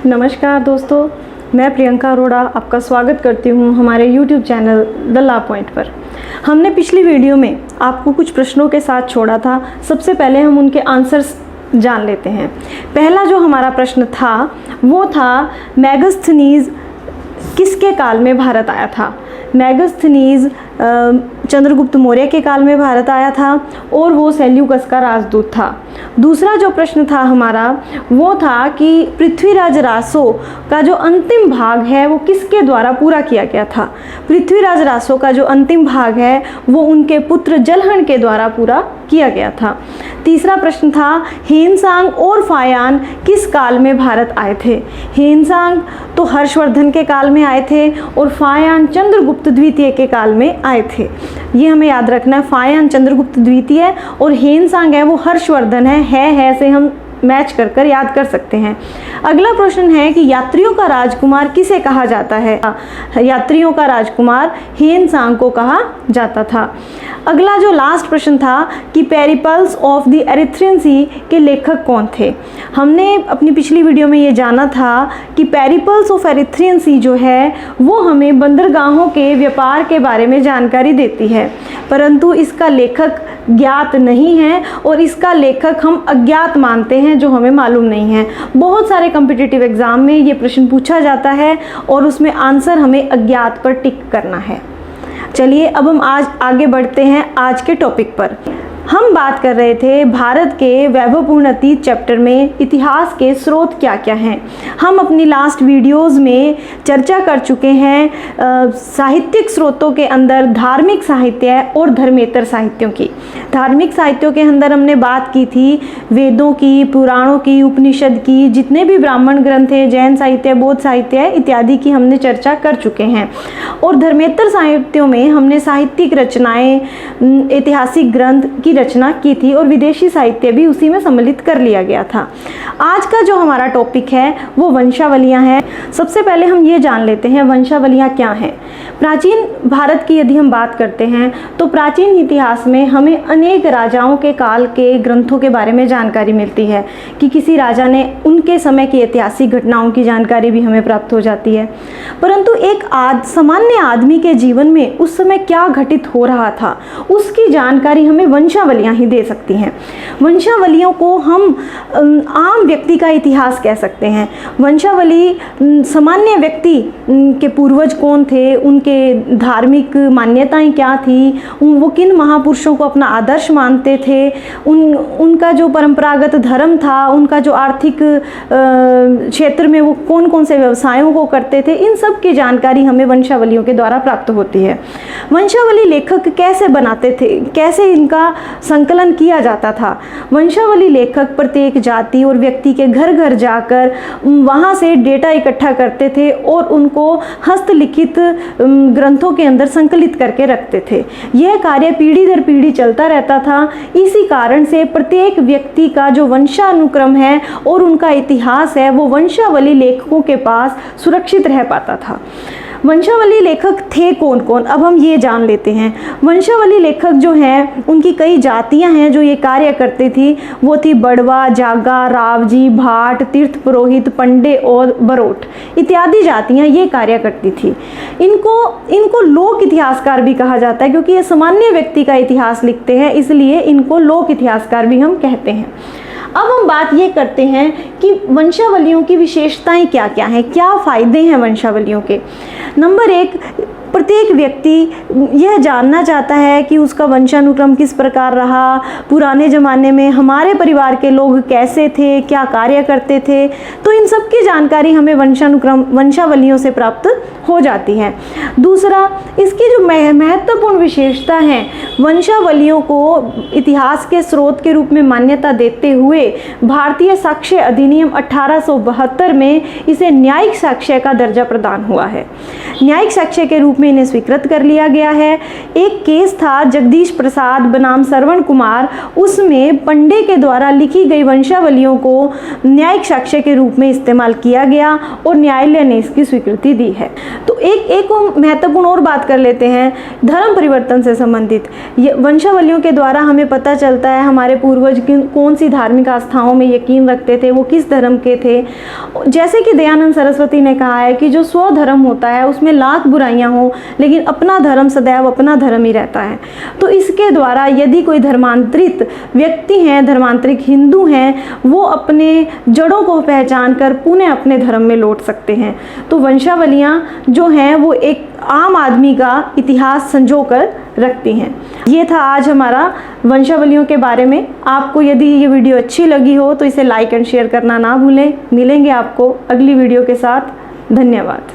नमस्कार दोस्तों, मैं प्रियंका अरोड़ा आपका स्वागत करती हूं हमारे YouTube channel the law point पर। हमने पिछली वीडियो में आपको कुछ प्रश्नों के साथ छोड़ा था। सबसे पहले हम उनके आंसर्स जान लेते हैं। पहला जो हमारा प्रश्न था वो था मेगास्थनीज किसके काल में भारत आया था। मेगास्थनीज चंद्रगुप्त मौर्य के काल में भारत आया था और वो सेल्यूकस का राजदूत था। दूसरा जो प्रश्न था हमारा वो था कि पृथ्वीराज रासो का जो अंतिम भाग है वो किसके द्वारा पूरा किया गया था। पृथ्वीराज रासो का जो अंतिम भाग है वो उनके पुत्र जलहन के द्वारा पूरा किया गया था। तीसरा प्रश्न था हेनसांग और फायान किस काल में भारत आए थे। हेनसांग तो हर्षवर्धन के काल में आए थे और फायान चंद्रगुप्त द्वितीय के काल में आए थे। ये हमें याद रखना है, फायान चंद्रगुप्त द्वितीय और हेनसांग है वो हर्षवर्धन है से हम मैच कर याद कर सकते हैं। अगला प्रश्न है कि यात्रियों का राजकुमार किसे कहा जाता है। यात्रियों का राजकुमार हेनसांग को कहा जाता था। अगला जो लास्ट प्रश्न था कि पेरिपल्स ऑफ द एरिथ्रियन सी के लेखक कौन थे। हमने अपनी पिछली वीडियो में ये जाना था कि पेरिपल्स ऑफ एरिथ्रियन सी जो है वो हमें बंदरगाहों के व्यापार के बारे में जानकारी देती है, परंतु इसका लेखक ज्ञात नहीं है और इसका लेखक हम अज्ञात मानते हैं जो हमें मालूम नहीं है। बहुत सारे कॉम्पिटिटिव एग्जाम में ये प्रश्न पूछा जाता है और उसमें आंसर हमें अज्ञात पर टिक करना है। चलिए अब हम आज आगे बढ़ते हैं आज के टॉपिक पर। हम बात कर रहे थे भारत के वैभवपूर्ण अतीत चैप्टर में इतिहास के स्रोत क्या क्या हैं। हम अपनी लास्ट वीडियोस में चर्चा कर चुके हैं साहित्यिक स्रोतों के अंदर धार्मिक साहित्य और धर्मेतर साहित्यों की। धार्मिक साहित्यों के अंदर हमने बात की थी वेदों की, पुराणों की, उपनिषद की, जितने भी ब्राह्मण ग्रंथ हैं, जैन साहित्य, बौद्ध साहित्य इत्यादि की हमने चर्चा कर चुके हैं। और धर्मेतर साहित्यों में हमने साहित्यिक रचनाएं, ऐतिहासिक ग्रंथ की रचना की थी और विदेशी साहित्य भी उसी में सम्मिलित कर लिया गया था। आज का जो हमारा टॉपिक है वो वंशावलियां हैं। सबसे पहले हम ये जान लेते हैं वंशावलियां क्या हैं। प्राचीन भारत की यदि हम बात करते हैं तो प्राचीन इतिहास में हमें अनेक राजाओं के काल के ग्रंथों के बारे में जानकारी मिलती है कि किसी राजा ने उनके समय की ऐतिहासिक घटनाओं की जानकारी भी हमें प्राप्त हो जाती है। परंतु एक सामान्य आदमी के जीवन में उस समय क्या घटित हो रहा था उसकी जानकारी हमें वंशावलियां ही दे सकती हैं। वंशावलियों को हम आम व्यक्ति का इतिहास कह सकते हैं। वंशावली सामान्य व्यक्ति के पूर्वज कौन थे, उनके धार्मिक मान्यताएं क्या थी, वो किन महापुरुषों को अपना आदर्श मानते थे, उनका जो परंपरागत धर्म था, उनका जो आर्थिक क्षेत्र में वो कौन कौन से व्यवसायों को करते थे, इन सब की जानकारी हमें वंशावलियों के द्वारा प्राप्त होती है। वंशावली लेखक कैसे बनाते थे, कैसे इनका संकलन किया जाता था। वंशावली लेखक प्रत्येक जाति और व्यक्ति के घर घर जाकर वहाँ से डेटा इकट्ठा करते थे और उनको हस्तलिखित ग्रंथों के अंदर संकलित करके रखते थे। यह कार्य पीढ़ी दर पीढ़ी चलता रहता था। इसी कारण से प्रत्येक व्यक्ति का जो वंशानुक्रम है और उनका इतिहास है वो वंशावली लेखकों के पास सुरक्षित रह पाता था। वंशावली लेखक थे कौन कौन, अब हम ये जान लेते हैं। वंशावली लेखक जो हैं उनकी कई जातियां हैं जो ये कार्य करती थी। वो थी बड़वा, जागा, रावजी, भाट, तीर्थ पुरोहित, पंडे और बरोट इत्यादि जातियां ये कार्य करती थी। इनको लोक इतिहासकार भी कहा जाता है क्योंकि ये सामान्य व्यक्ति का इतिहास लिखते हैं, इसलिए इनको लोक इतिहासकार भी हम कहते हैं। अब हम बात ये करते हैं कि वंशावलियों की विशेषताएं क्या क्या हैं, क्या फ़ायदे हैं वंशावलियों के। नंबर 1, प्रत्येक व्यक्ति यह जानना चाहता है कि उसका वंशानुक्रम किस प्रकार रहा, पुराने ज़माने में हमारे परिवार के लोग कैसे थे, क्या कार्य करते थे। तो इन सब की जानकारी हमें वंशावलियों से प्राप्त हो जाती है। दूसरा, इसकी जो महत्वपूर्ण विशेषता है, वंशावलियों को इतिहास के स्रोत के रूप में मान्यता देते हुए भारतीय साक्ष्य अधिनियम 1872 में इसे न्यायिक साक्ष्य का दर्जा प्रदान हुआ है। न्यायिक साक्ष्य के रूप में में इन्हें स्वीकृत कर लिया गया है। एक केस था जगदीश प्रसाद बनाम श्रवण कुमार, उसमें पंडे के द्वारा लिखी गई वंशावलियों को न्यायिक साक्ष्य के रूप में इस्तेमाल किया गया और न्यायालय ने इसकी स्वीकृति दी है। तो एक महत्वपूर्ण और बात कर लेते हैं धर्म परिवर्तन से संबंधित। ये वंशावलियों के द्वारा हमें पता चलता है हमारे पूर्वज कौन सी धार्मिक आस्थाओं में यकीन रखते थे, वो किस धर्म के थे। जैसे कि दयानंद सरस्वती ने कहा है कि जो स्वधर्म होता है उसमें लाख बुराइयां हों, लेकिन अपना धर्म सदैव अपना धर्म ही रहता है। तो इसके द्वारा यदि कोई धर्मांतरित व्यक्ति हैं, धर्मांतरित हिंदू हैं, वो अपने जड़ों को पहचान कर पुनः अपने धर्म में लौट सकते हैं। तो वंशावलियाँ जो हैं वो एक आम आदमी का इतिहास संजो कर रखती हैं। ये था आज हमारा वंशावलियों के बारे में। आपको यदि ये वीडियो अच्छी लगी हो तो इसे लाइक एंड शेयर करना ना भूलें। मिलेंगे आपको अगली वीडियो के साथ। धन्यवाद।